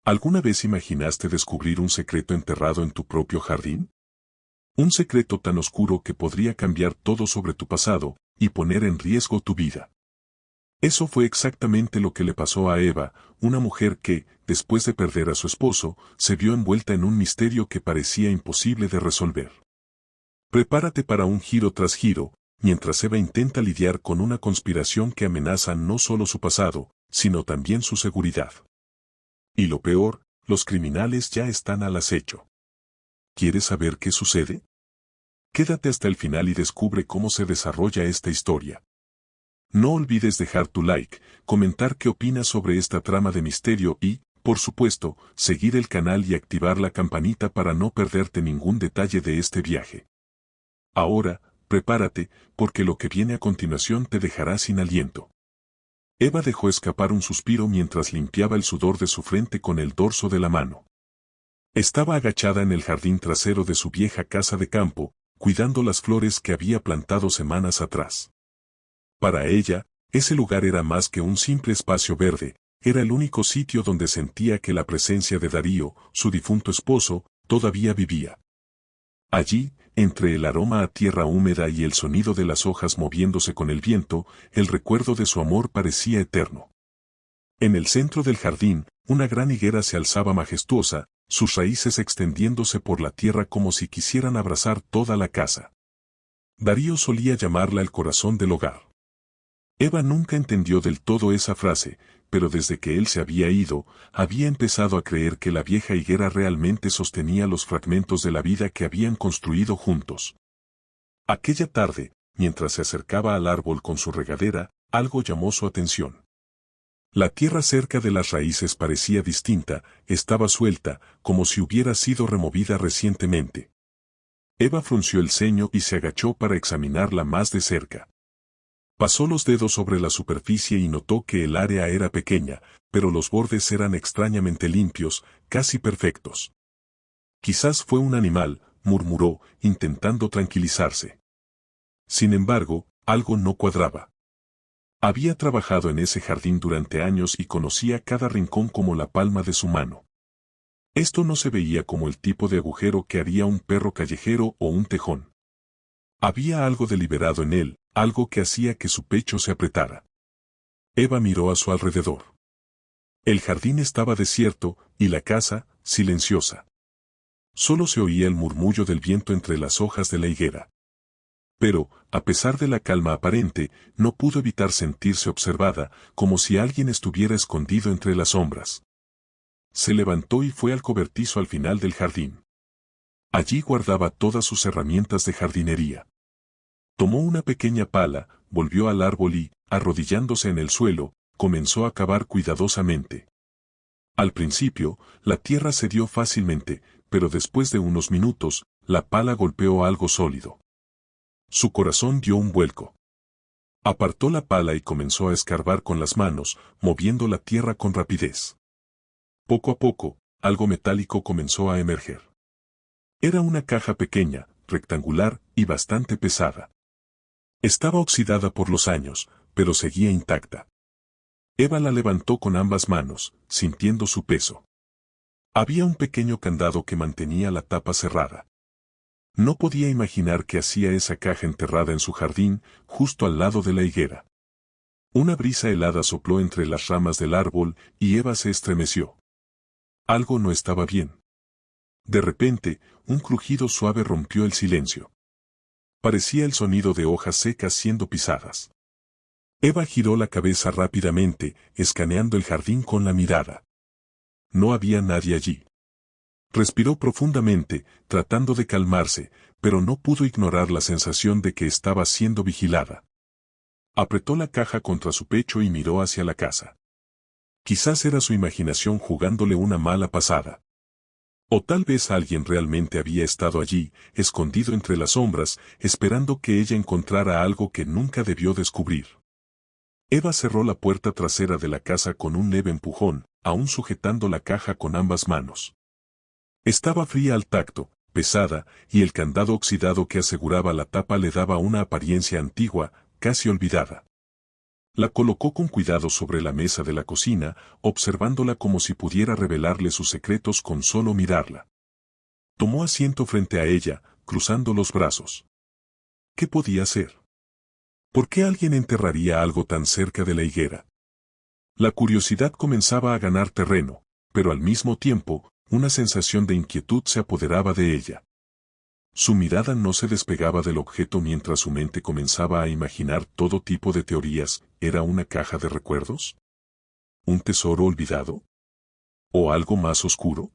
¿Alguna vez imaginaste descubrir un secreto enterrado en tu propio jardín? Un secreto tan oscuro que podría cambiar todo sobre tu pasado y poner en riesgo tu vida. Eso fue exactamente lo que le pasó a Eva, una mujer que, después de perder a su esposo, se vio envuelta en un misterio que parecía imposible de resolver. Prepárate para un giro tras giro, mientras Eva intenta lidiar con una conspiración que amenaza no solo su pasado, sino también su seguridad. Y lo peor, los criminales ya están al acecho. ¿Quieres saber qué sucede? Quédate hasta el final y descubre cómo se desarrolla esta historia. No olvides dejar tu like, comentar qué opinas sobre esta trama de misterio y, por supuesto, seguir el canal y activar la campanita para no perderte ningún detalle de este viaje. Ahora, prepárate, porque lo que viene a continuación te dejará sin aliento. Eva dejó escapar un suspiro mientras limpiaba el sudor de su frente con el dorso de la mano. Estaba agachada en el jardín trasero de su vieja casa de campo, cuidando las flores que había plantado semanas atrás. Para ella, ese lugar era más que un simple espacio verde, era el único sitio donde sentía que la presencia de Darío, su difunto esposo, todavía vivía. Allí, entre el aroma a tierra húmeda y el sonido de las hojas moviéndose con el viento, el recuerdo de su amor parecía eterno. En el centro del jardín, una gran higuera se alzaba majestuosa, sus raíces extendiéndose por la tierra como si quisieran abrazar toda la casa. Darío solía llamarla el corazón del hogar. Eva nunca entendió del todo esa frase, pero desde que él se había ido, había empezado a creer que la vieja higuera realmente sostenía los fragmentos de la vida que habían construido juntos. Aquella tarde, mientras se acercaba al árbol con su regadera, algo llamó su atención. La tierra cerca de las raíces parecía distinta, estaba suelta, como si hubiera sido removida recientemente. Eva frunció el ceño y se agachó para examinarla más de cerca. Pasó los dedos sobre la superficie y notó que el área era pequeña, pero los bordes eran extrañamente limpios, casi perfectos. Quizás fue un animal, murmuró, intentando tranquilizarse. Sin embargo, algo no cuadraba. Había trabajado en ese jardín durante años y conocía cada rincón como la palma de su mano. Esto no se veía como el tipo de agujero que haría un perro callejero o un tejón. Había algo deliberado en él, algo que hacía que su pecho se apretara. Eva miró a su alrededor. El jardín estaba desierto, y la casa, silenciosa. Solo se oía el murmullo del viento entre las hojas de la higuera. Pero, a pesar de la calma aparente, no pudo evitar sentirse observada, como si alguien estuviera escondido entre las sombras. Se levantó y fue al cobertizo al final del jardín. Allí guardaba todas sus herramientas de jardinería. Tomó una pequeña pala, volvió al árbol y, arrodillándose en el suelo, comenzó a cavar cuidadosamente. Al principio, la tierra cedió fácilmente, pero después de unos minutos, la pala golpeó algo sólido. Su corazón dio un vuelco. Apartó la pala y comenzó a escarbar con las manos, moviendo la tierra con rapidez. Poco a poco, algo metálico comenzó a emerger. Era una caja pequeña, rectangular y bastante pesada. Estaba oxidada por los años, pero seguía intacta. Eva la levantó con ambas manos, sintiendo su peso. Había un pequeño candado que mantenía la tapa cerrada. No podía imaginar qué hacía esa caja enterrada en su jardín, justo al lado de la higuera. Una brisa helada sopló entre las ramas del árbol y Eva se estremeció. Algo no estaba bien. De repente, un crujido suave rompió el silencio. Parecía el sonido de hojas secas siendo pisadas. Eva giró la cabeza rápidamente, escaneando el jardín con la mirada. No había nadie allí. Respiró profundamente, tratando de calmarse, pero no pudo ignorar la sensación de que estaba siendo vigilada. Apretó la caja contra su pecho y miró hacia la casa. Quizás era su imaginación jugándole una mala pasada. O tal vez alguien realmente había estado allí, escondido entre las sombras, esperando que ella encontrara algo que nunca debió descubrir. Eva cerró la puerta trasera de la casa con un leve empujón, aún sujetando la caja con ambas manos. Estaba fría al tacto, pesada, y el candado oxidado que aseguraba la tapa le daba una apariencia antigua, casi olvidada. La colocó con cuidado sobre la mesa de la cocina, observándola como si pudiera revelarle sus secretos con solo mirarla. Tomó asiento frente a ella, cruzando los brazos. ¿Qué podía hacer? ¿Por qué alguien enterraría algo tan cerca de la higuera? La curiosidad comenzaba a ganar terreno, pero al mismo tiempo, una sensación de inquietud se apoderaba de ella. Su mirada no se despegaba del objeto mientras su mente comenzaba a imaginar todo tipo de teorías. ¿Era una caja de recuerdos? ¿Un tesoro olvidado? ¿O algo más oscuro?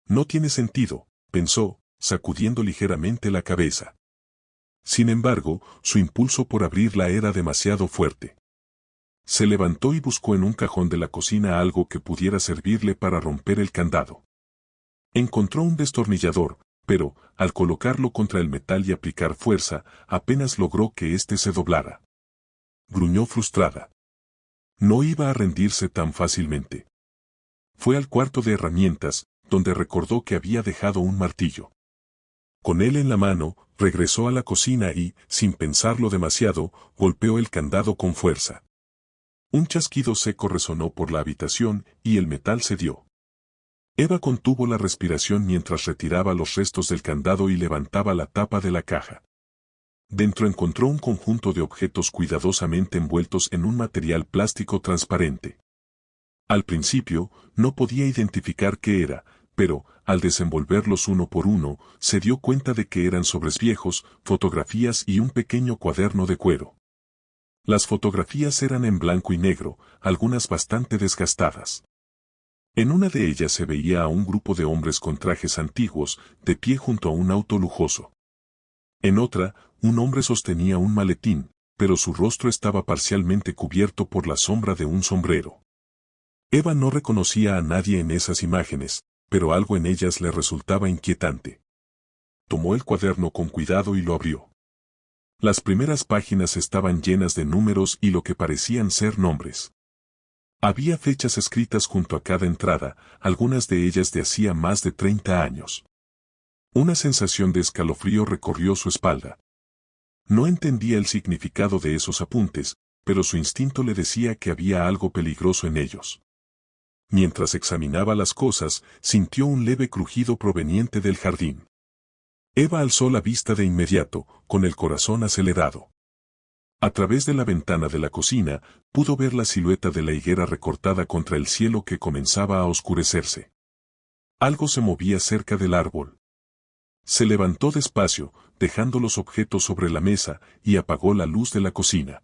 No tiene sentido, pensó, sacudiendo ligeramente la cabeza. Sin embargo, su impulso por abrirla era demasiado fuerte. Se levantó y buscó en un cajón de la cocina algo que pudiera servirle para romper el candado. Encontró un destornillador, pero, al colocarlo contra el metal y aplicar fuerza, apenas logró que éste se doblara. Gruñó frustrada. No iba a rendirse tan fácilmente. Fue al cuarto de herramientas, donde recordó que había dejado un martillo. Con él en la mano, regresó a la cocina y, sin pensarlo demasiado, golpeó el candado con fuerza. Un chasquido seco resonó por la habitación y el metal cedió. Eva contuvo la respiración mientras retiraba los restos del candado y levantaba la tapa de la caja. Dentro encontró un conjunto de objetos cuidadosamente envueltos en un material plástico transparente. Al principio, no podía identificar qué era, pero, al desenvolverlos uno por uno, se dio cuenta de que eran sobres viejos, fotografías y un pequeño cuaderno de cuero. Las fotografías eran en blanco y negro, algunas bastante desgastadas. En una de ellas se veía a un grupo de hombres con trajes antiguos, de pie junto a un auto lujoso. En otra, un hombre sostenía un maletín, pero su rostro estaba parcialmente cubierto por la sombra de un sombrero. Eva no reconocía a nadie en esas imágenes, pero algo en ellas le resultaba inquietante. Tomó el cuaderno con cuidado y lo abrió. Las primeras páginas estaban llenas de números y lo que parecían ser nombres. Había fechas escritas junto a cada entrada, algunas de ellas de hacía más de 30 años. Una sensación de escalofrío recorrió su espalda. No entendía el significado de esos apuntes, pero su instinto le decía que había algo peligroso en ellos. Mientras examinaba las cosas, sintió un leve crujido proveniente del jardín. Eva alzó la vista de inmediato, con el corazón acelerado. A través de la ventana de la cocina, pudo ver la silueta de la higuera recortada contra el cielo que comenzaba a oscurecerse. Algo se movía cerca del árbol. Se levantó despacio, dejando los objetos sobre la mesa, y apagó la luz de la cocina.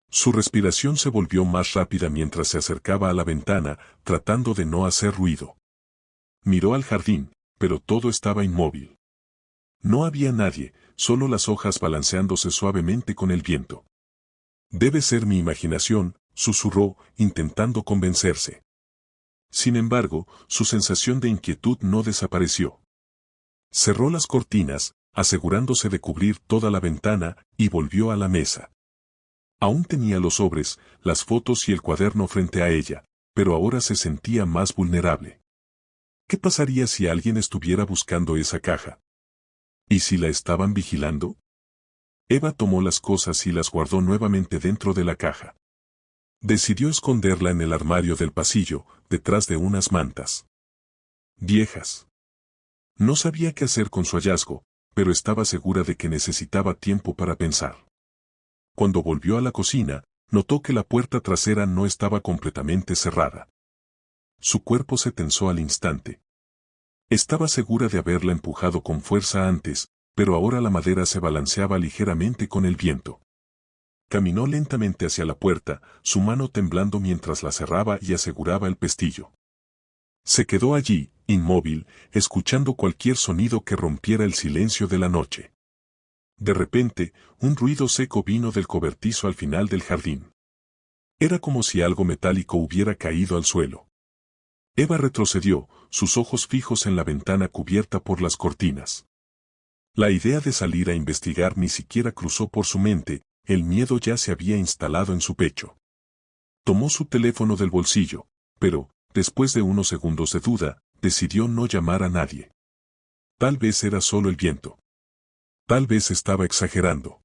Su respiración se volvió más rápida mientras se acercaba a la ventana, tratando de no hacer ruido. Miró al jardín, pero todo estaba inmóvil. No había nadie, solo las hojas balanceándose suavemente con el viento. Debe ser mi imaginación, susurró, intentando convencerse. Sin embargo, su sensación de inquietud no desapareció. Cerró las cortinas, asegurándose de cubrir toda la ventana, y volvió a la mesa. Aún tenía los sobres, las fotos y el cuaderno frente a ella, pero ahora se sentía más vulnerable. ¿Qué pasaría si alguien estuviera buscando esa caja? ¿Y si la estaban vigilando? Eva tomó las cosas y las guardó nuevamente dentro de la caja. Decidió esconderla en el armario del pasillo, detrás de unas mantas viejas. No sabía qué hacer con su hallazgo, pero estaba segura de que necesitaba tiempo para pensar. Cuando volvió a la cocina, notó que la puerta trasera no estaba completamente cerrada. Su cuerpo se tensó al instante. Estaba segura de haberla empujado con fuerza antes, pero ahora la madera se balanceaba ligeramente con el viento. Caminó lentamente hacia la puerta, su mano temblando mientras la cerraba y aseguraba el pestillo. Se quedó allí, inmóvil, escuchando cualquier sonido que rompiera el silencio de la noche. De repente, un ruido seco vino del cobertizo al final del jardín. Era como si algo metálico hubiera caído al suelo. Eva retrocedió, sus ojos fijos en la ventana cubierta por las cortinas. La idea de salir a investigar ni siquiera cruzó por su mente, el miedo ya se había instalado en su pecho. Tomó su teléfono del bolsillo, pero, después de unos segundos de duda, decidió no llamar a nadie. Tal vez era solo el viento. Tal vez estaba exagerando.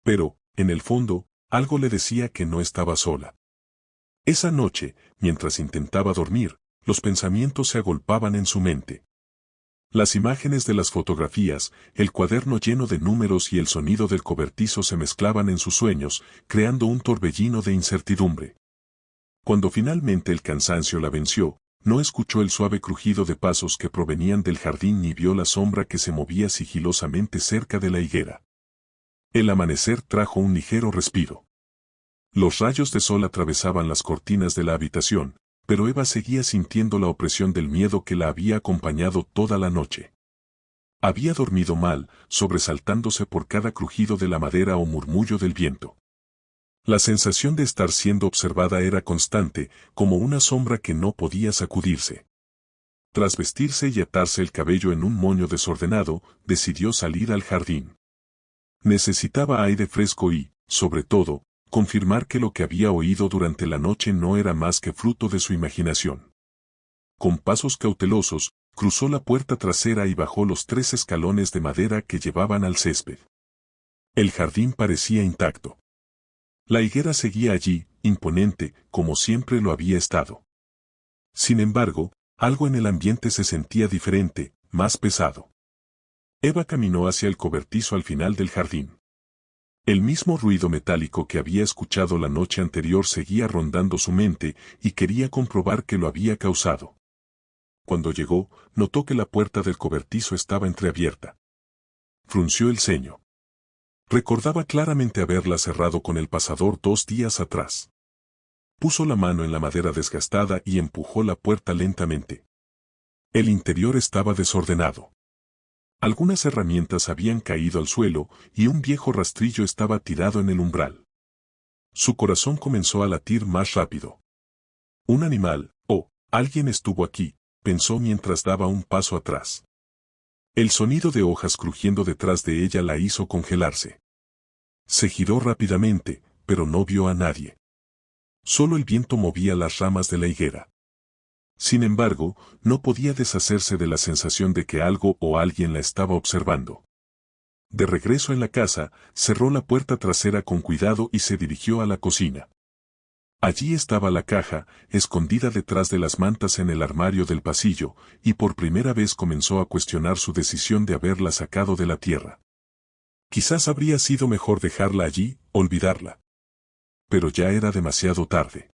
Pero, en el fondo, algo le decía que no estaba sola. Esa noche, mientras intentaba dormir, los pensamientos se agolpaban en su mente. Las imágenes de las fotografías, el cuaderno lleno de números y el sonido del cobertizo se mezclaban en sus sueños, creando un torbellino de incertidumbre. Cuando finalmente el cansancio la venció, no escuchó el suave crujido de pasos que provenían del jardín ni vio la sombra que se movía sigilosamente cerca de la higuera. El amanecer trajo un ligero respiro. Los rayos de sol atravesaban las cortinas de la habitación, pero Eva seguía sintiendo la opresión del miedo que la había acompañado toda la noche. Había dormido mal, sobresaltándose por cada crujido de la madera o murmullo del viento. La sensación de estar siendo observada era constante, como una sombra que no podía sacudirse. Tras vestirse y atarse el cabello en un moño desordenado, decidió salir al jardín. Necesitaba aire fresco y, sobre todo, confirmar que lo que había oído durante la noche no era más que fruto de su imaginación. Con pasos cautelosos, cruzó la puerta trasera y bajó los 3 escalones de madera que llevaban al césped. El jardín parecía intacto. La higuera seguía allí, imponente, como siempre lo había estado. Sin embargo, algo en el ambiente se sentía diferente, más pesado. Eva caminó hacia el cobertizo al final del jardín. El mismo ruido metálico que había escuchado la noche anterior seguía rondando su mente y quería comprobar que lo había causado. Cuando llegó, notó que la puerta del cobertizo estaba entreabierta. Frunció el ceño. Recordaba claramente haberla cerrado con el pasador 2 días atrás. Puso la mano en la madera desgastada y empujó la puerta lentamente. El interior estaba desordenado. Algunas herramientas habían caído al suelo y un viejo rastrillo estaba tirado en el umbral. Su corazón comenzó a latir más rápido. Un animal, alguien estuvo aquí, pensó mientras daba un paso atrás. El sonido de hojas crujiendo detrás de ella la hizo congelarse. Se giró rápidamente, pero no vio a nadie. Solo el viento movía las ramas de la higuera. Sin embargo, no podía deshacerse de la sensación de que algo o alguien la estaba observando. De regreso en la casa, cerró la puerta trasera con cuidado y se dirigió a la cocina. Allí estaba la caja, escondida detrás de las mantas en el armario del pasillo, y por primera vez comenzó a cuestionar su decisión de haberla sacado de la tierra. Quizás habría sido mejor dejarla allí, olvidarla. Pero ya era demasiado tarde.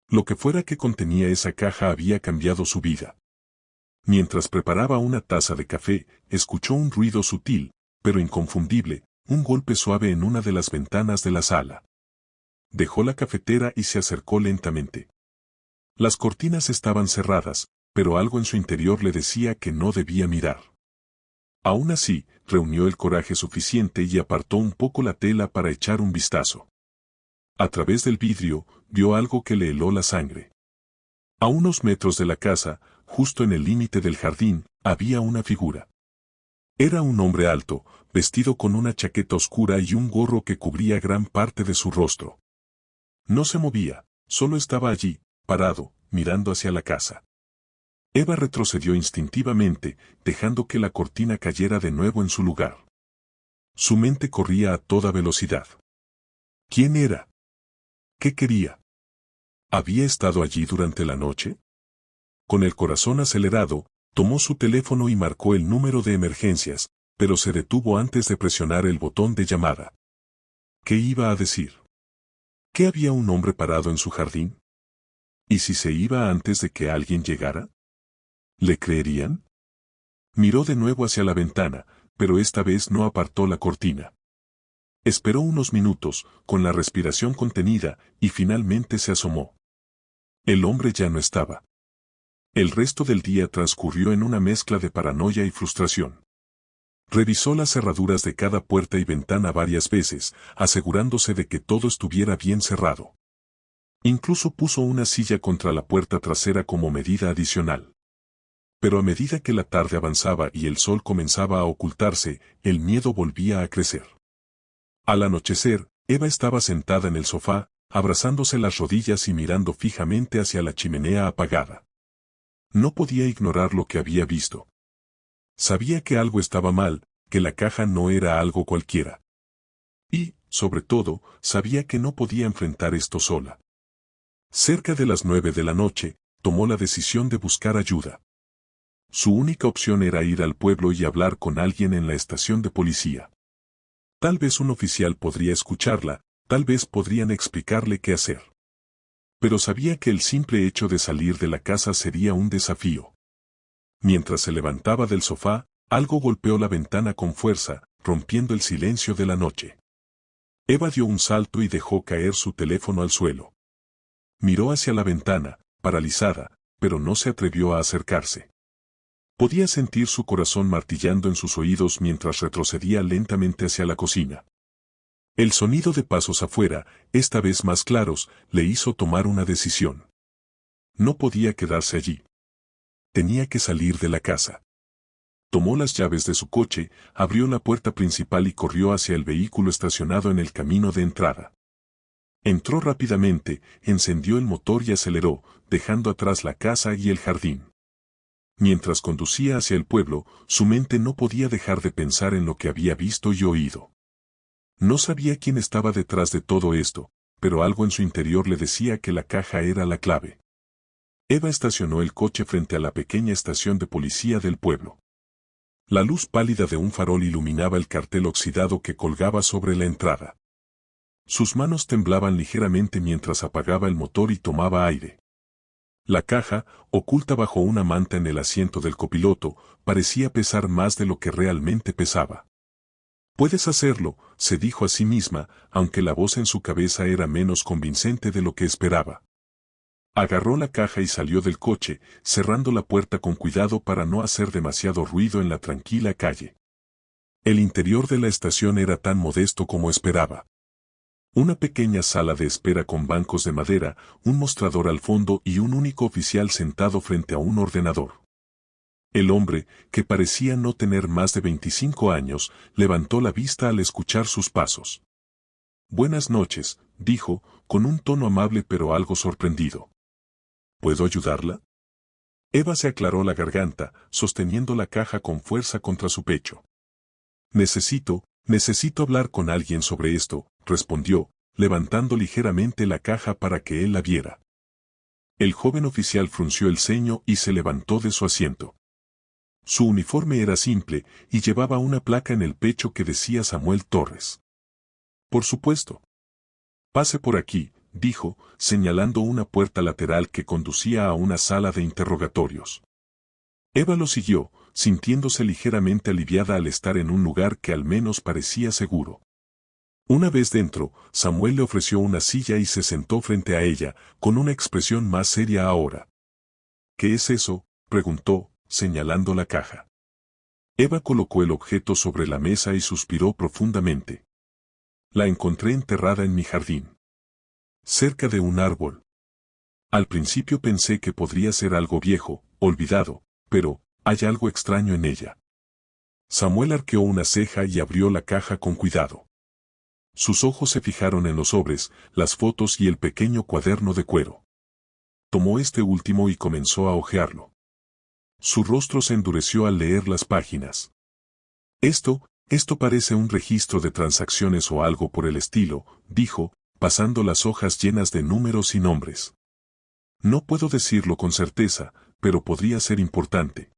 Lo que fuera que contenía esa caja había cambiado su vida. Mientras preparaba una taza de café, escuchó un ruido sutil, pero inconfundible, un golpe suave en una de las ventanas de la sala. Dejó la cafetera y se acercó lentamente. Las cortinas estaban cerradas, pero algo en su interior le decía que no debía mirar. Aún así, reunió el coraje suficiente y apartó un poco la tela para echar un vistazo. A través del vidrio, vio algo que le heló la sangre. A unos metros de la casa, justo en el límite del jardín, había una figura. Era un hombre alto, vestido con una chaqueta oscura y un gorro que cubría gran parte de su rostro. No se movía, solo estaba allí, parado, mirando hacia la casa. Eva retrocedió instintivamente, dejando que la cortina cayera de nuevo en su lugar. Su mente corría a toda velocidad. ¿Quién era? ¿Qué quería? ¿Había estado allí durante la noche? Con el corazón acelerado, tomó su teléfono y marcó el número de emergencias, pero se detuvo antes de presionar el botón de llamada. ¿Qué iba a decir? ¿Que había un hombre parado en su jardín? ¿Y si se iba antes de que alguien llegara? ¿Le creerían? Miró de nuevo hacia la ventana, pero esta vez no apartó la cortina. Esperó unos minutos, con la respiración contenida, y finalmente se asomó. El hombre ya no estaba. El resto del día transcurrió en una mezcla de paranoia y frustración. Revisó las cerraduras de cada puerta y ventana varias veces, asegurándose de que todo estuviera bien cerrado. Incluso puso una silla contra la puerta trasera como medida adicional. Pero a medida que la tarde avanzaba y el sol comenzaba a ocultarse, el miedo volvía a crecer. Al anochecer, Eva estaba sentada en el sofá, abrazándose las rodillas y mirando fijamente hacia la chimenea apagada. No podía ignorar lo que había visto. Sabía que algo estaba mal, que la caja no era algo cualquiera. Y, sobre todo, sabía que no podía enfrentar esto sola. Cerca de las 9 de la noche, tomó la decisión de buscar ayuda. Su única opción era ir al pueblo y hablar con alguien en la estación de policía. Tal vez un oficial podría escucharla, tal vez podrían explicarle qué hacer. Pero sabía que el simple hecho de salir de la casa sería un desafío. Mientras se levantaba del sofá, algo golpeó la ventana con fuerza, rompiendo el silencio de la noche. Eva dio un salto y dejó caer su teléfono al suelo. Miró hacia la ventana, paralizada, pero no se atrevió a acercarse. Podía sentir su corazón martillando en sus oídos mientras retrocedía lentamente hacia la cocina. El sonido de pasos afuera, esta vez más claros, le hizo tomar una decisión. No podía quedarse allí. Tenía que salir de la casa. Tomó las llaves de su coche, abrió la puerta principal y corrió hacia el vehículo estacionado en el camino de entrada. Entró rápidamente, encendió el motor y aceleró, dejando atrás la casa y el jardín. Mientras conducía hacia el pueblo, su mente no podía dejar de pensar en lo que había visto y oído. No sabía quién estaba detrás de todo esto, pero algo en su interior le decía que la caja era la clave. Eva estacionó el coche frente a la pequeña estación de policía del pueblo. La luz pálida de un farol iluminaba el cartel oxidado que colgaba sobre la entrada. Sus manos temblaban ligeramente mientras apagaba el motor y tomaba aire. La caja, oculta bajo una manta en el asiento del copiloto, parecía pesar más de lo que realmente pesaba. «Puedes hacerlo», se dijo a sí misma, aunque la voz en su cabeza era menos convincente de lo que esperaba. Agarró la caja y salió del coche, cerrando la puerta con cuidado para no hacer demasiado ruido en la tranquila calle. El interior de la estación era tan modesto como esperaba. Una pequeña sala de espera con bancos de madera, un mostrador al fondo y un único oficial sentado frente a un ordenador. El hombre, que parecía no tener más de 25 años, levantó la vista al escuchar sus pasos. «Buenas noches», dijo, con un tono amable pero algo sorprendido. «¿Puedo ayudarla?» Eva se aclaró la garganta, sosteniendo la caja con fuerza contra su pecho. Necesito hablar con alguien sobre esto», respondió, levantando ligeramente la caja para que él la viera. El joven oficial frunció el ceño y se levantó de su asiento. Su uniforme era simple y llevaba una placa en el pecho que decía Samuel Torres. «Por supuesto». «Pase por aquí», dijo, señalando una puerta lateral que conducía a una sala de interrogatorios. Eva lo siguió, sintiéndose ligeramente aliviada al estar en un lugar que al menos parecía seguro. Una vez dentro, Samuel le ofreció una silla y se sentó frente a ella, con una expresión más seria ahora. «¿Qué es eso?», preguntó, señalando la caja. Eva colocó el objeto sobre la mesa y suspiró profundamente. «La encontré enterrada en mi jardín. Cerca de un árbol. Al principio pensé que podría ser algo viejo, olvidado, pero hay algo extraño en ella». Samuel arqueó una ceja y abrió la caja con cuidado. Sus ojos se fijaron en los sobres, las fotos y el pequeño cuaderno de cuero. Tomó este último y comenzó a hojearlo. Su rostro se endureció al leer las páginas. Esto parece un registro de transacciones o algo por el estilo», dijo, pasando las hojas llenas de números y nombres. «No puedo decirlo con certeza, pero podría ser importante».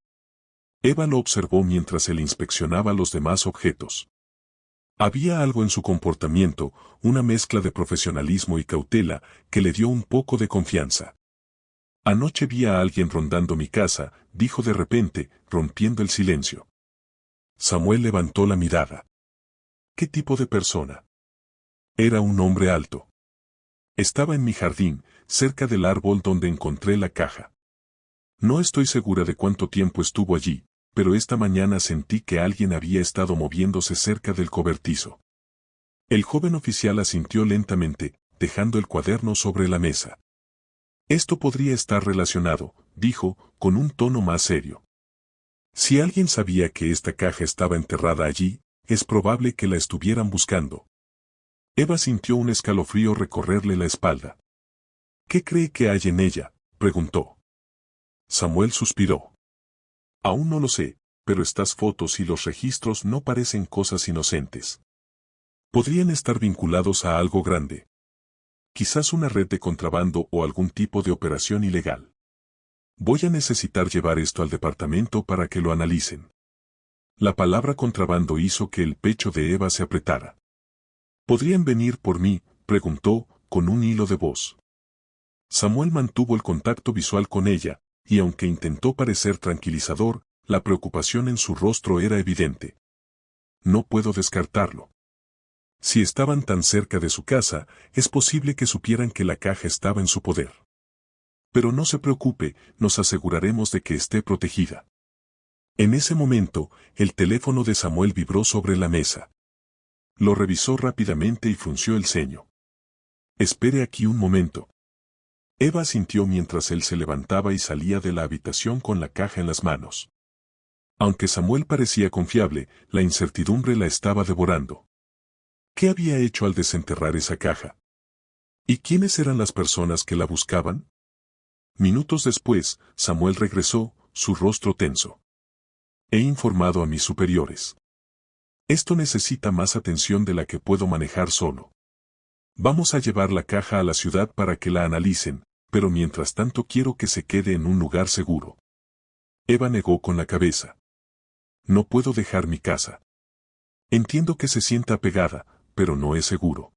Eva lo observó mientras él inspeccionaba los demás objetos. Había algo en su comportamiento, una mezcla de profesionalismo y cautela, que le dio un poco de confianza. «Anoche vi a alguien rondando mi casa», dijo de repente, rompiendo el silencio. Samuel levantó la mirada. «¿Qué tipo de persona?» «Era un hombre alto. Estaba en mi jardín, cerca del árbol donde encontré la caja. No estoy segura de cuánto tiempo estuvo allí, pero esta mañana sentí que alguien había estado moviéndose cerca del cobertizo». El joven oficial asintió lentamente, dejando el cuaderno sobre la mesa. «Esto podría estar relacionado», dijo, con un tono más serio. «Si alguien sabía que esta caja estaba enterrada allí, es probable que la estuvieran buscando». Eva sintió un escalofrío recorrerle la espalda. «¿Qué cree que hay en ella?», preguntó. Samuel suspiró. «Aún no lo sé, pero estas fotos y los registros no parecen cosas inocentes». Podrían estar vinculados a algo grande. Quizás una red de contrabando o algún tipo de operación ilegal. Voy a necesitar llevar esto al departamento para que lo analicen. La palabra contrabando hizo que el pecho de Eva se apretara. ¿Podrían venir por mí?, preguntó, con un hilo de voz. Samuel mantuvo el contacto visual con ella, y aunque intentó parecer tranquilizador, la preocupación en su rostro era evidente. No puedo descartarlo. Si estaban tan cerca de su casa, es posible que supieran que la caja estaba en su poder. Pero no se preocupe, nos aseguraremos de que esté protegida. En ese momento, el teléfono de Samuel vibró sobre la mesa. Lo revisó rápidamente y frunció el ceño. Espere aquí un momento. Eva asintió mientras él se levantaba y salía de la habitación con la caja en las manos. Aunque Samuel parecía confiable, la incertidumbre la estaba devorando. ¿Qué había hecho al desenterrar esa caja? ¿Y quiénes eran las personas que la buscaban? Minutos después, Samuel regresó, su rostro tenso. He informado a mis superiores. Esto necesita más atención de la que puedo manejar solo. Vamos a llevar la caja a la ciudad para que la analicen, pero mientras tanto quiero que se quede en un lugar seguro. Eva negó con la cabeza. No puedo dejar mi casa. Entiendo que se sienta apegada, pero no es seguro.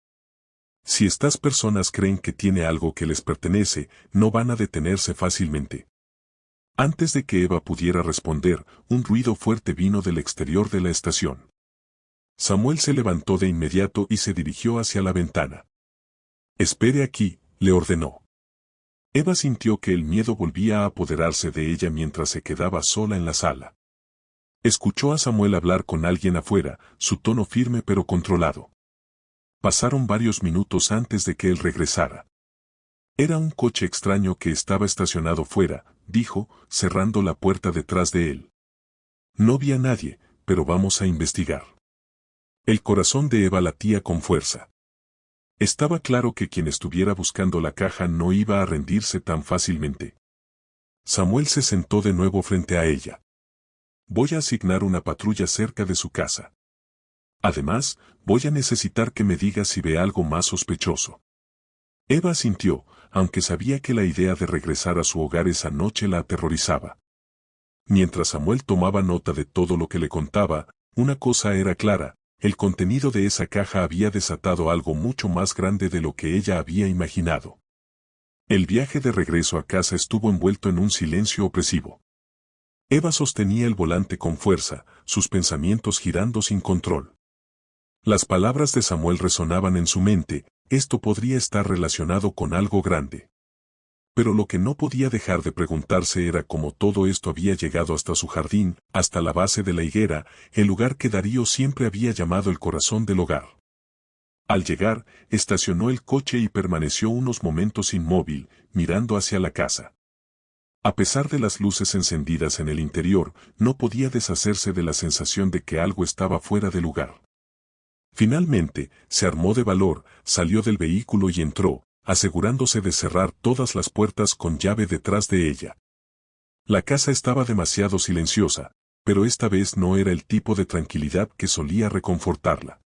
Si estas personas creen que tiene algo que les pertenece, no van a detenerse fácilmente. Antes de que Eva pudiera responder, un ruido fuerte vino del exterior de la estación. Samuel se levantó de inmediato y se dirigió hacia la ventana. Espere aquí, le ordenó. Eva sintió que el miedo volvía a apoderarse de ella mientras se quedaba sola en la sala. Escuchó a Samuel hablar con alguien afuera, su tono firme pero controlado. Pasaron varios minutos antes de que él regresara. Era un coche extraño que estaba estacionado fuera, dijo, cerrando la puerta detrás de él. No vi a nadie, pero vamos a investigar. El corazón de Eva latía con fuerza. Estaba claro que quien estuviera buscando la caja no iba a rendirse tan fácilmente. Samuel se sentó de nuevo frente a ella. Voy a asignar una patrulla cerca de su casa. Además, voy a necesitar que me diga si ve algo más sospechoso. Eva asintió, aunque sabía que la idea de regresar a su hogar esa noche la aterrorizaba. Mientras Samuel tomaba nota de todo lo que le contaba, una cosa era clara, el contenido de esa caja había desatado algo mucho más grande de lo que ella había imaginado. El viaje de regreso a casa estuvo envuelto en un silencio opresivo. Eva sostenía el volante con fuerza, sus pensamientos girando sin control. Las palabras de Samuel resonaban en su mente, esto podría estar relacionado con algo grande. Pero lo que no podía dejar de preguntarse era cómo todo esto había llegado hasta su jardín, hasta la base de la higuera, el lugar que Darío siempre había llamado el corazón del hogar. Al llegar, estacionó el coche y permaneció unos momentos inmóvil, mirando hacia la casa. A pesar de las luces encendidas en el interior, no podía deshacerse de la sensación de que algo estaba fuera de lugar. Finalmente, se armó de valor, salió del vehículo y entró, asegurándose de cerrar todas las puertas con llave detrás de ella. La casa estaba demasiado silenciosa, pero esta vez no era el tipo de tranquilidad que solía reconfortarla.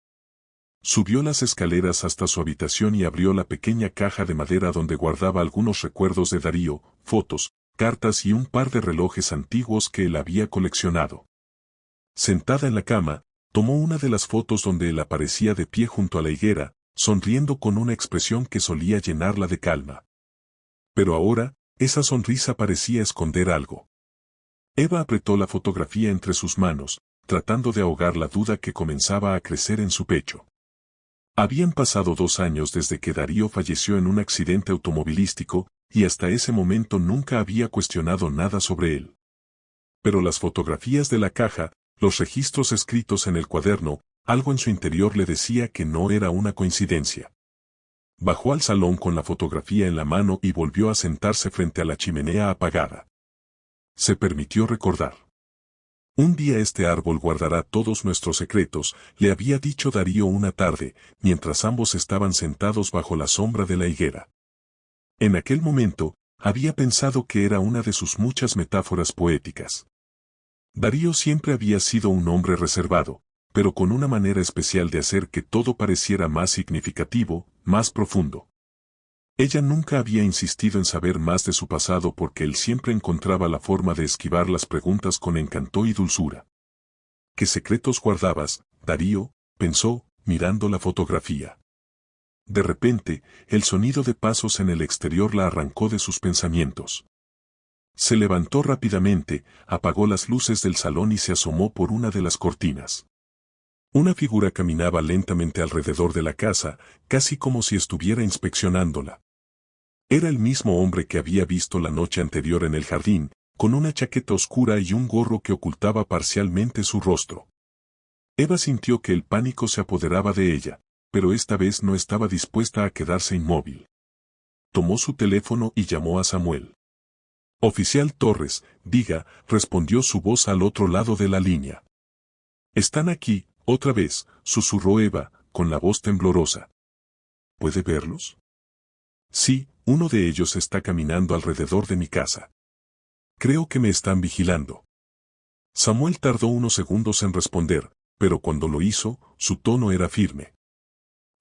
Subió las escaleras hasta su habitación y abrió la pequeña caja de madera donde guardaba algunos recuerdos de Darío, fotos, cartas y un par de relojes antiguos que él había coleccionado. Sentada en la cama, tomó una de las fotos donde él aparecía de pie junto a la higuera, sonriendo con una expresión que solía llenarla de calma. Pero ahora, esa sonrisa parecía esconder algo. Eva apretó la fotografía entre sus manos, tratando de ahogar la duda que comenzaba a crecer en su pecho. Habían pasado 2 años desde que Darío falleció en un accidente automovilístico, y hasta ese momento nunca había cuestionado nada sobre él. Pero las fotografías de la caja, los registros escritos en el cuaderno, algo en su interior le decía que no era una coincidencia. Bajó al salón con la fotografía en la mano y volvió a sentarse frente a la chimenea apagada. Se permitió recordar. Un día este árbol guardará todos nuestros secretos, le había dicho Darío una tarde, mientras ambos estaban sentados bajo la sombra de la higuera. En aquel momento, había pensado que era una de sus muchas metáforas poéticas. Darío siempre había sido un hombre reservado, pero con una manera especial de hacer que todo pareciera más significativo, más profundo. Ella nunca había insistido en saber más de su pasado porque él siempre encontraba la forma de esquivar las preguntas con encanto y dulzura. ¿Qué secretos guardabas, Darío?, pensó, mirando la fotografía. De repente, el sonido de pasos en el exterior la arrancó de sus pensamientos. Se levantó rápidamente, apagó las luces del salón y se asomó por una de las cortinas. Una figura caminaba lentamente alrededor de la casa, casi como si estuviera inspeccionándola. Era el mismo hombre que había visto la noche anterior en el jardín, con una chaqueta oscura y un gorro que ocultaba parcialmente su rostro. Eva sintió que el pánico se apoderaba de ella, pero esta vez no estaba dispuesta a quedarse inmóvil. Tomó su teléfono y llamó a Samuel. «Oficial Torres, diga», respondió su voz al otro lado de la línea. «Están aquí, otra vez», susurró Eva, con la voz temblorosa. «¿Puede verlos?» «Sí, uno de ellos está caminando alrededor de mi casa. Creo que me están vigilando». Samuel tardó unos segundos en responder, pero cuando lo hizo, su tono era firme.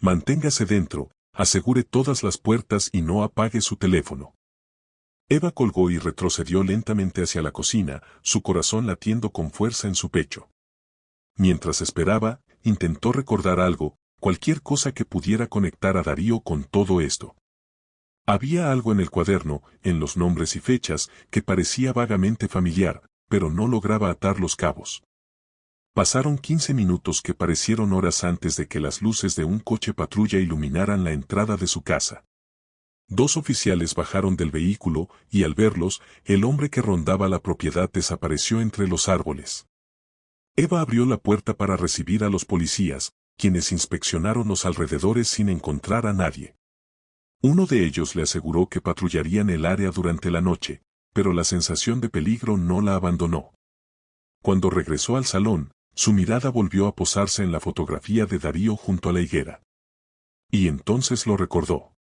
«Manténgase dentro, asegure todas las puertas y no apague su teléfono». Eva colgó y retrocedió lentamente hacia la cocina, su corazón latiendo con fuerza en su pecho. Mientras esperaba, intentó recordar algo, cualquier cosa que pudiera conectar a Darío con todo esto. Había algo en el cuaderno, en los nombres y fechas, que parecía vagamente familiar, pero no lograba atar los cabos. Pasaron 15 minutos que parecieron horas antes de que las luces de un coche patrulla iluminaran la entrada de su casa. 2 oficiales bajaron del vehículo y al verlos, el hombre que rondaba la propiedad desapareció entre los árboles. Eva abrió la puerta para recibir a los policías, quienes inspeccionaron los alrededores sin encontrar a nadie. Uno de ellos le aseguró que patrullarían el área durante la noche, pero la sensación de peligro no la abandonó. Cuando regresó al salón, su mirada volvió a posarse en la fotografía de Darío junto a la higuera. Y entonces lo recordó.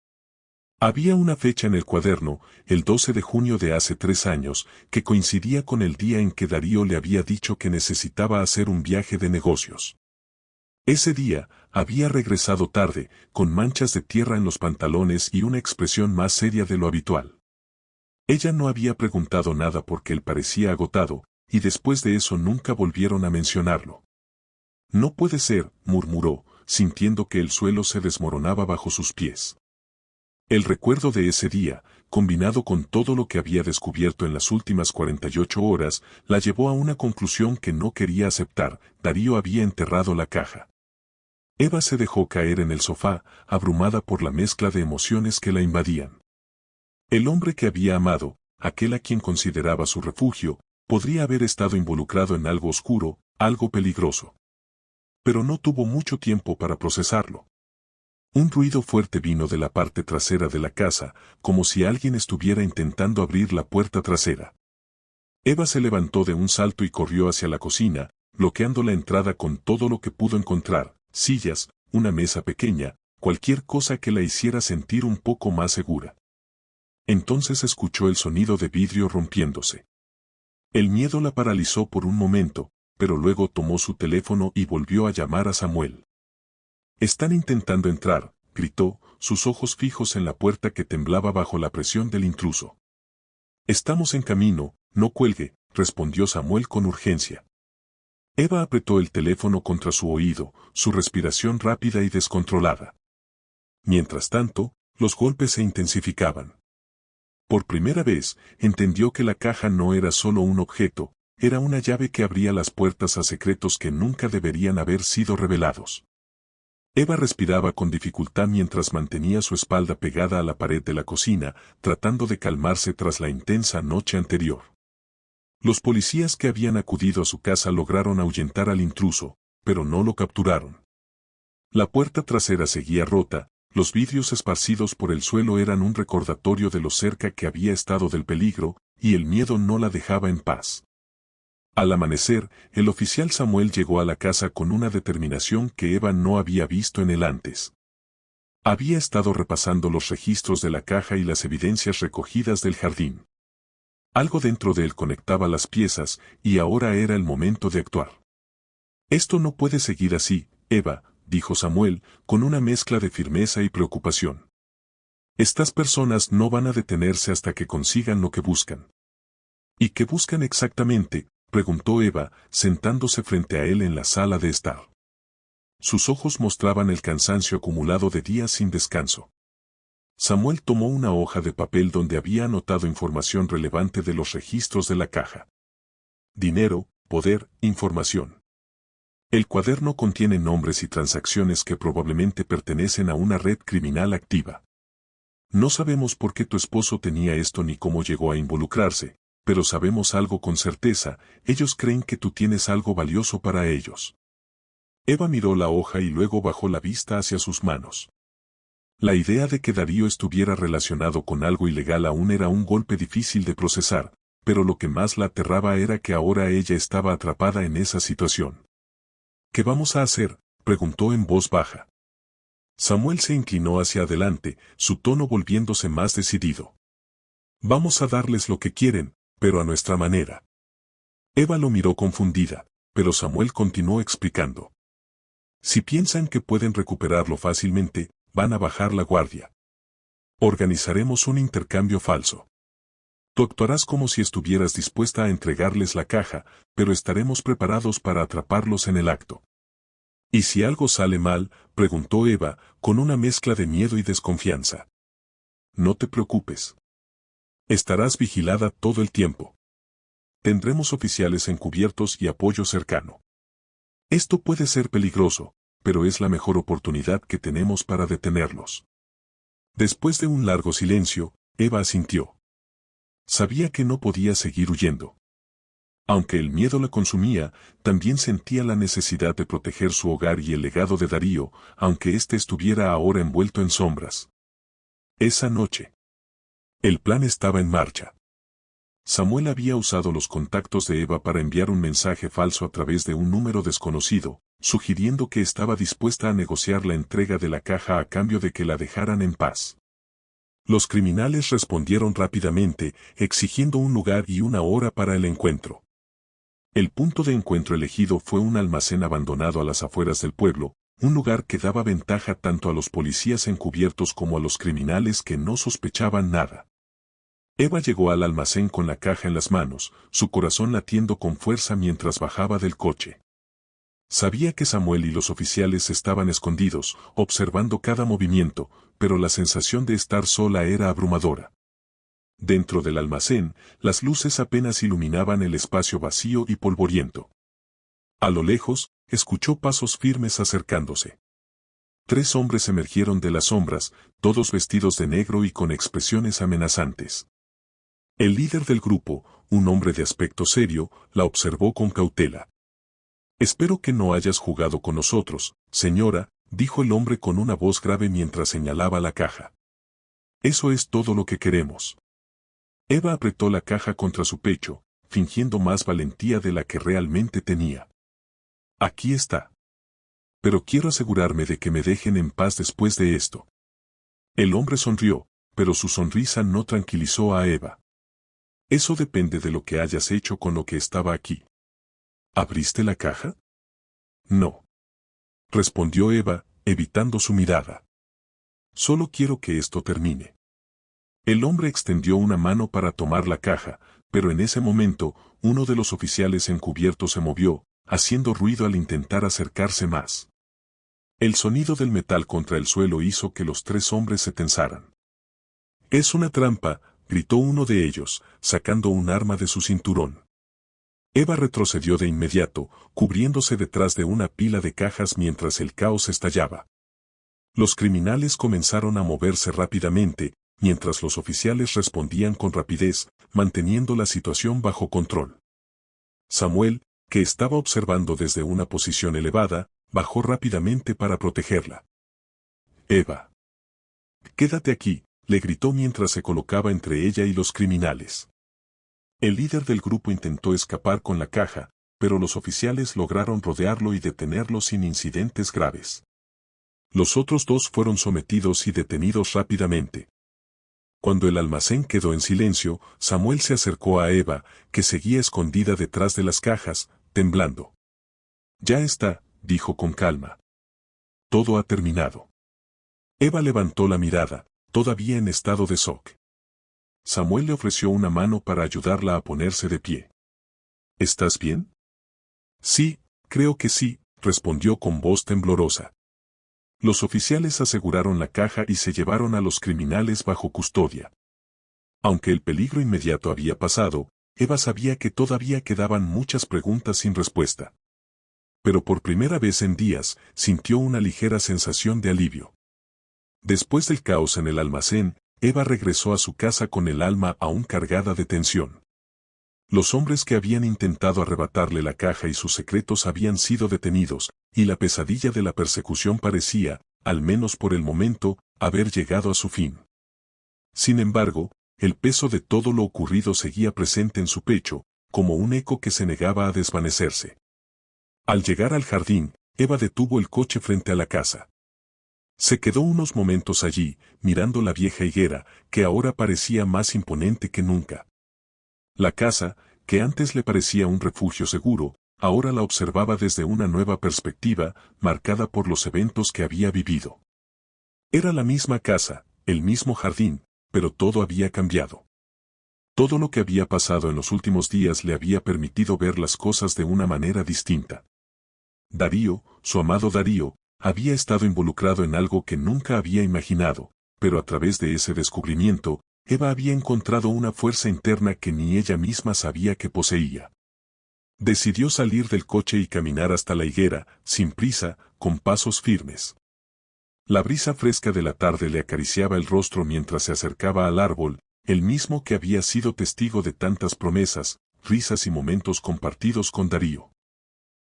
Había una fecha en el cuaderno, el 12 de junio de hace 3 años, que coincidía con el día en que Darío le había dicho que necesitaba hacer un viaje de negocios. Ese día, había regresado tarde, con manchas de tierra en los pantalones y una expresión más seria de lo habitual. Ella no había preguntado nada porque él parecía agotado, y después de eso nunca volvieron a mencionarlo. «No puede ser», murmuró, sintiendo que el suelo se desmoronaba bajo sus pies. El recuerdo de ese día, combinado con todo lo que había descubierto en las últimas 48 horas, la llevó a una conclusión que no quería aceptar: Darío había enterrado la caja. Eva se dejó caer en el sofá, abrumada por la mezcla de emociones que la invadían. El hombre que había amado, aquel a quien consideraba su refugio, podría haber estado involucrado en algo oscuro, algo peligroso. Pero no tuvo mucho tiempo para procesarlo. Un ruido fuerte vino de la parte trasera de la casa, como si alguien estuviera intentando abrir la puerta trasera. Eva se levantó de un salto y corrió hacia la cocina, bloqueando la entrada con todo lo que pudo encontrar: sillas, una mesa pequeña, cualquier cosa que la hiciera sentir un poco más segura. Entonces escuchó el sonido de vidrio rompiéndose. El miedo la paralizó por un momento, pero luego tomó su teléfono y volvió a llamar a Samuel. «Están intentando entrar», gritó, sus ojos fijos en la puerta que temblaba bajo la presión del intruso. «Estamos en camino, no cuelgue», respondió Samuel con urgencia. Eva apretó el teléfono contra su oído, su respiración rápida y descontrolada. Mientras tanto, los golpes se intensificaban. Por primera vez, entendió que la caja no era solo un objeto, era una llave que abría las puertas a secretos que nunca deberían haber sido revelados. Eva respiraba con dificultad mientras mantenía su espalda pegada a la pared de la cocina, tratando de calmarse tras la intensa noche anterior. Los policías que habían acudido a su casa lograron ahuyentar al intruso, pero no lo capturaron. La puerta trasera seguía rota, los vidrios esparcidos por el suelo eran un recordatorio de lo cerca que había estado del peligro, y el miedo no la dejaba en paz. Al amanecer, el oficial Samuel llegó a la casa con una determinación que Eva no había visto en él antes. Había estado repasando los registros de la caja y las evidencias recogidas del jardín. Algo dentro de él conectaba las piezas, y ahora era el momento de actuar. Esto no puede seguir así, Eva, dijo Samuel, con una mezcla de firmeza y preocupación. Estas personas no van a detenerse hasta que consigan lo que buscan. ¿Y qué buscan exactamente?, preguntó Eva, sentándose frente a él en la sala de estar. Sus ojos mostraban el cansancio acumulado de días sin descanso. Samuel tomó una hoja de papel donde había anotado información relevante de los registros de la caja. Dinero, poder, información. El cuaderno contiene nombres y transacciones que probablemente pertenecen a una red criminal activa. No sabemos por qué tu esposo tenía esto ni cómo llegó a involucrarse, pero sabemos algo con certeza: ellos creen que tú tienes algo valioso para ellos. Eva miró la hoja y luego bajó la vista hacia sus manos. La idea de que Darío estuviera relacionado con algo ilegal aún era un golpe difícil de procesar, pero lo que más la aterraba era que ahora ella estaba atrapada en esa situación. ¿Qué vamos a hacer?, preguntó en voz baja. Samuel se inclinó hacia adelante, su tono volviéndose más decidido. Vamos a darles lo que quieren, pero a nuestra manera. Eva lo miró confundida, pero Samuel continuó explicando. Si piensan que pueden recuperarlo fácilmente, van a bajar la guardia. Organizaremos un intercambio falso. Tú actuarás como si estuvieras dispuesta a entregarles la caja, pero estaremos preparados para atraparlos en el acto. ¿Y si algo sale mal?, preguntó Eva, con una mezcla de miedo y desconfianza. No te preocupes. Estarás vigilada todo el tiempo. Tendremos oficiales encubiertos y apoyo cercano. Esto puede ser peligroso, pero es la mejor oportunidad que tenemos para detenerlos. Después de un largo silencio, Eva asintió. Sabía que no podía seguir huyendo. Aunque el miedo la consumía, también sentía la necesidad de proteger su hogar y el legado de Darío, aunque éste estuviera ahora envuelto en sombras. Esa noche, el plan estaba en marcha. Samuel había usado los contactos de Eva para enviar un mensaje falso a través de un número desconocido, sugiriendo que estaba dispuesta a negociar la entrega de la caja a cambio de que la dejaran en paz. Los criminales respondieron rápidamente, exigiendo un lugar y una hora para el encuentro. El punto de encuentro elegido fue un almacén abandonado a las afueras del pueblo, un lugar que daba ventaja tanto a los policías encubiertos como a los criminales que no sospechaban nada. Eva llegó al almacén con la caja en las manos, su corazón latiendo con fuerza mientras bajaba del coche. Sabía que Samuel y los oficiales estaban escondidos, observando cada movimiento, pero la sensación de estar sola era abrumadora. Dentro del almacén, las luces apenas iluminaban el espacio vacío y polvoriento. A lo lejos, escuchó pasos firmes acercándose. 3 hombres emergieron de las sombras, todos vestidos de negro y con expresiones amenazantes. El líder del grupo, un hombre de aspecto serio, la observó con cautela. «Espero que no hayas jugado con nosotros, señora», dijo el hombre con una voz grave mientras señalaba la caja. «Eso es todo lo que queremos». Eva apretó la caja contra su pecho, fingiendo más valentía de la que realmente tenía. «Aquí está. Pero quiero asegurarme de que me dejen en paz después de esto». El hombre sonrió, pero su sonrisa no tranquilizó a Eva. «Eso depende de lo que hayas hecho con lo que estaba aquí». «¿Abriste la caja?» «No», respondió Eva, evitando su mirada. «Solo quiero que esto termine». El hombre extendió una mano para tomar la caja, pero en ese momento, uno de los oficiales encubiertos se movió, haciendo ruido al intentar acercarse más. El sonido del metal contra el suelo hizo que los 3 hombres se tensaran. «Es una trampa», gritó uno de ellos, sacando un arma de su cinturón. Eva retrocedió de inmediato, cubriéndose detrás de una pila de cajas mientras el caos estallaba. Los criminales comenzaron a moverse rápidamente, mientras los oficiales respondían con rapidez, manteniendo la situación bajo control. Samuel, que estaba observando desde una posición elevada, bajó rápidamente para protegerla. «Eva, quédate aquí», le gritó mientras se colocaba entre ella y los criminales. El líder del grupo intentó escapar con la caja, pero los oficiales lograron rodearlo y detenerlo sin incidentes graves. Los otros 2 fueron sometidos y detenidos rápidamente. Cuando el almacén quedó en silencio, Samuel se acercó a Eva, que seguía escondida detrás de las cajas, temblando. Ya está, dijo con calma. Todo ha terminado. Eva levantó la mirada, todavía en estado de shock. Samuel le ofreció una mano para ayudarla a ponerse de pie. ¿Estás bien? Sí, creo que sí, respondió con voz temblorosa. Los oficiales aseguraron la caja y se llevaron a los criminales bajo custodia. Aunque el peligro inmediato había pasado, Eva sabía que todavía quedaban muchas preguntas sin respuesta. Pero por primera vez en días, sintió una ligera sensación de alivio. Después del caos en el almacén, Eva regresó a su casa con el alma aún cargada de tensión. Los hombres que habían intentado arrebatarle la caja y sus secretos habían sido detenidos, y la pesadilla de la persecución parecía, al menos por el momento, haber llegado a su fin. Sin embargo, el peso de todo lo ocurrido seguía presente en su pecho, como un eco que se negaba a desvanecerse. Al llegar al jardín, Eva detuvo el coche frente a la casa. Se quedó unos momentos allí, mirando la vieja higuera, que ahora parecía más imponente que nunca. La casa, que antes le parecía un refugio seguro, ahora la observaba desde una nueva perspectiva, marcada por los eventos que había vivido. Era la misma casa, el mismo jardín, pero todo había cambiado. Todo lo que había pasado en los últimos días le había permitido ver las cosas de una manera distinta. Darío, su amado Darío, había estado involucrado en algo que nunca había imaginado, pero a través de ese descubrimiento, Eva había encontrado una fuerza interna que ni ella misma sabía que poseía. Decidió salir del coche y caminar hasta la higuera, sin prisa, con pasos firmes. La brisa fresca de la tarde le acariciaba el rostro mientras se acercaba al árbol, el mismo que había sido testigo de tantas promesas, risas y momentos compartidos con Darío.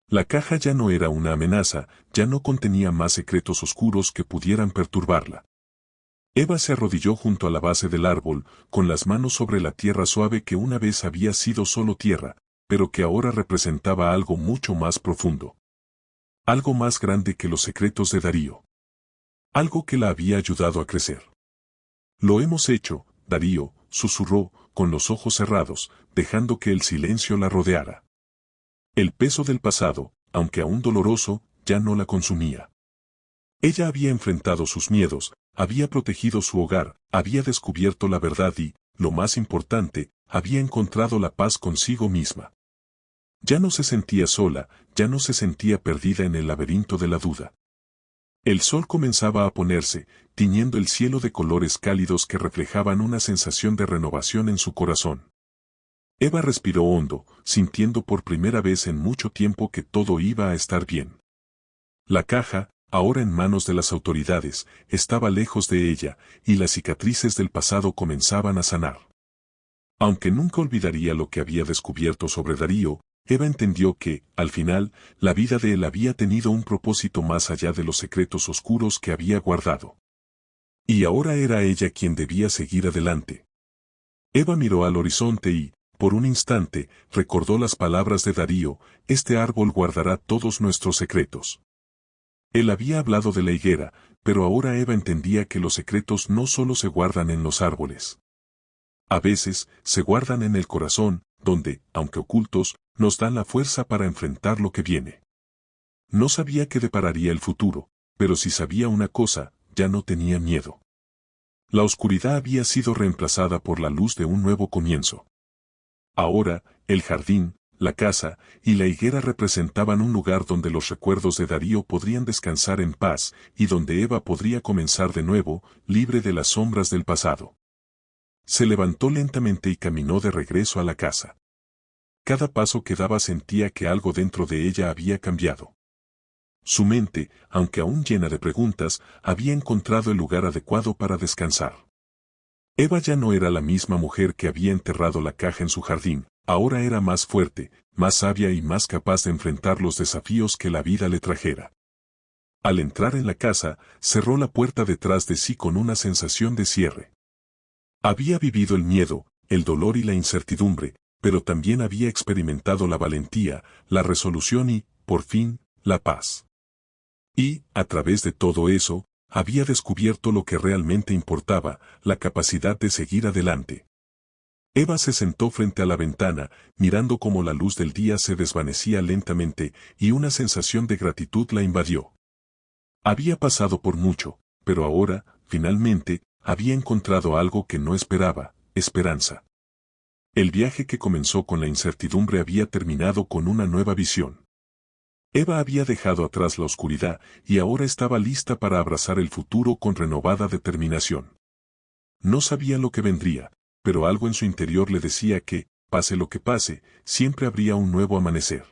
La caja ya no era una amenaza, ya no contenía más secretos oscuros que pudieran perturbarla. Eva se arrodilló junto a la base del árbol, con las manos sobre la tierra suave que una vez había sido solo tierra, pero que ahora representaba algo mucho más profundo. Algo más grande que los secretos de Darío. Algo que la había ayudado a crecer. Lo hemos hecho, Darío, susurró, con los ojos cerrados, dejando que el silencio la rodeara. El peso del pasado, aunque aún doloroso, ya no la consumía. Ella había enfrentado sus miedos, había protegido su hogar, había descubierto la verdad y, lo más importante, había encontrado la paz consigo misma. Ya no se sentía sola, ya no se sentía perdida en el laberinto de la duda. El sol comenzaba a ponerse, tiñendo el cielo de colores cálidos que reflejaban una sensación de renovación en su corazón. Eva respiró hondo, sintiendo por primera vez en mucho tiempo que todo iba a estar bien. La caja, ahora en manos de las autoridades, estaba lejos de ella, y las cicatrices del pasado comenzaban a sanar. Aunque nunca olvidaría lo que había descubierto sobre Darío, Eva entendió que, al final, la vida de él había tenido un propósito más allá de los secretos oscuros que había guardado. Y ahora era ella quien debía seguir adelante. Eva miró al horizonte y, por un instante, recordó las palabras de Darío: este árbol guardará todos nuestros secretos. Él había hablado de la higuera, pero ahora Eva entendía que los secretos no solo se guardan en los árboles. A veces, se guardan en el corazón, donde, aunque ocultos, nos dan la fuerza para enfrentar lo que viene. No sabía qué depararía el futuro, pero si sabía una cosa, ya no tenía miedo. La oscuridad había sido reemplazada por la luz de un nuevo comienzo. Ahora, el jardín, la casa y la higuera representaban un lugar donde los recuerdos de Darío podrían descansar en paz y donde Eva podría comenzar de nuevo, libre de las sombras del pasado. Se levantó lentamente y caminó de regreso a la casa. Cada paso que daba sentía que algo dentro de ella había cambiado. Su mente, aunque aún llena de preguntas, había encontrado el lugar adecuado para descansar. Eva ya no era la misma mujer que había enterrado la caja en su jardín, ahora era más fuerte, más sabia y más capaz de enfrentar los desafíos que la vida le trajera. Al entrar en la casa, cerró la puerta detrás de sí con una sensación de cierre. Había vivido el miedo, el dolor y la incertidumbre, pero también había experimentado la valentía, la resolución y, por fin, la paz. Y, a través de todo eso, había descubierto lo que realmente importaba, la capacidad de seguir adelante. Eva se sentó frente a la ventana, mirando cómo la luz del día se desvanecía lentamente, y una sensación de gratitud la invadió. Había pasado por mucho, pero ahora, finalmente, había encontrado algo que no esperaba: esperanza. El viaje que comenzó con la incertidumbre había terminado con una nueva visión. Eva había dejado atrás la oscuridad y ahora estaba lista para abrazar el futuro con renovada determinación. No sabía lo que vendría, pero algo en su interior le decía que, pase lo que pase, siempre habría un nuevo amanecer.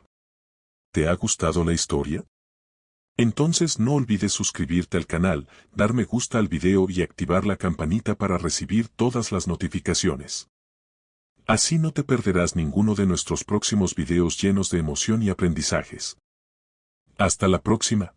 ¿Te ha gustado la historia? Entonces no olvides suscribirte al canal, dar me gusta al video y activar la campanita para recibir todas las notificaciones. Así no te perderás ninguno de nuestros próximos videos llenos de emoción y aprendizajes. Hasta la próxima.